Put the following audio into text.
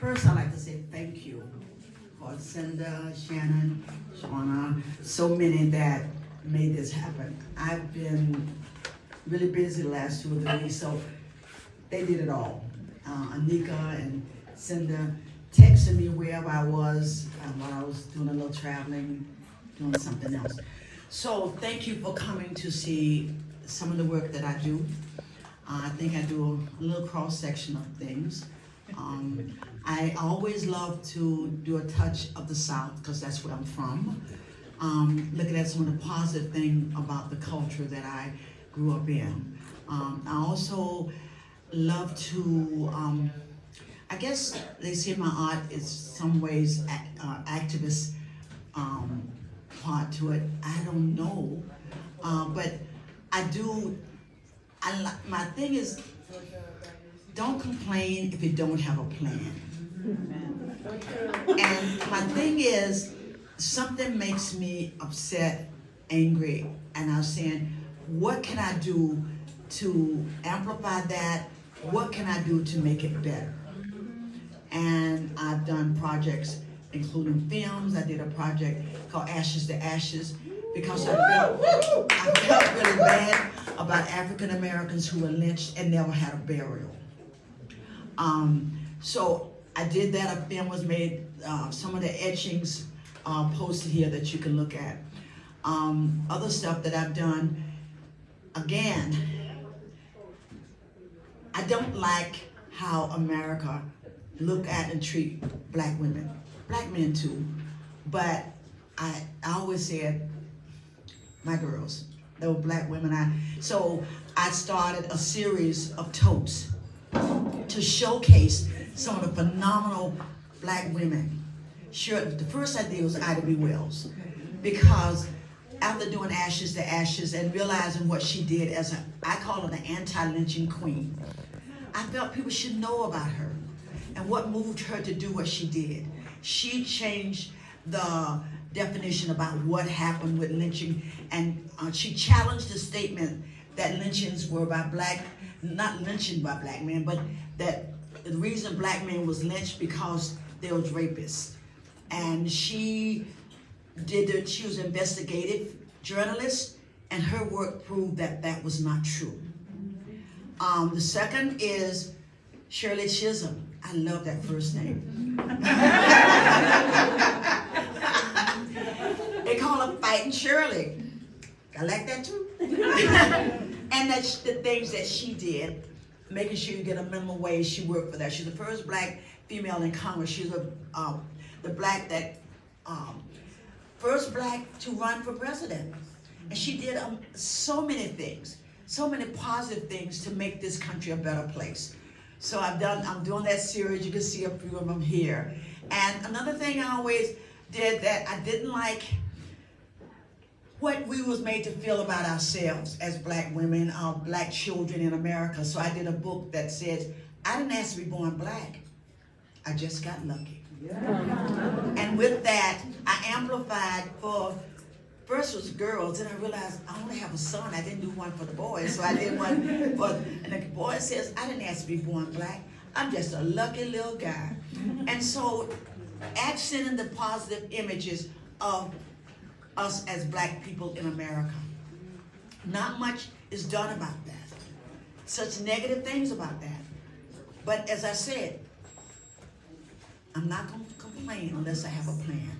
First, I'd like to say thank you for Cinda, Shannon, Shauna, so many that made this happen. I've been really busy the last 2 or 3 weeks, so they did it all. Anika and Cinda texted me wherever I was while I was doing a little traveling, doing something else. So thank you for coming to see some of the work that I do. I think I do a little cross section of things. I always love to do a touch of the South because that's where I'm from. Looking at some of the positive things about the culture that I grew up in. I also love to, I guess they say my art is some ways activist part to it. I don't know, but I do. My thing is, don't complain if you don't have a plan. And my thing is, something makes me upset, angry, and I was saying, what can I do to amplify that? What can I do to make it better? And I've done projects including films. I did a project called Ashes to Ashes because I felt really bad about African Americans who were lynched and never had a burial. So I did that. A film was made. Some of the etchings posted here that you can look at. Other stuff that I've done. Again, I don't like how America look at and treat black women, black men too. But I always said, my girls, they were black women. So I started a series of totes to showcase some of the phenomenal black women. Sure, the first idea was Ida B. Wells, because after doing Ashes to Ashes and realizing what she did as I call her the anti-lynching queen, I felt people should know about her and what moved her to do what she did. She changed the definition about what happened with lynching, and she challenged the statement that lynchings were by not lynching by black men, but that the reason black men was lynched because they was rapists. And she was an investigative journalist, and her work proved that that was not true. The second is Shirley Chisholm. I love that first name. They call her Fighting Shirley. I like that too. And that's the things that she did, making sure you get a minimum wage. She worked for that. She's the first black female in Congress. She's first black to run for president. And she did so many things, so many positive things to make this country a better place. So I'm doing that series. You can see a few of them here. And another thing I always did that I didn't like what we was made to feel about ourselves as black women, our black children in America. So I did a book that says, I didn't ask to be born black. I just got lucky. Yeah. And with that, I amplified first was girls, then I realized I only have a son. I didn't do one for the boys, so I did one and the boy says, I didn't ask to be born black. I'm just a lucky little guy. And so accenting the positive images of us as black people in America. Not much is done about that. Such negative things about that. But as I said, I'm not going to complain unless I have a plan.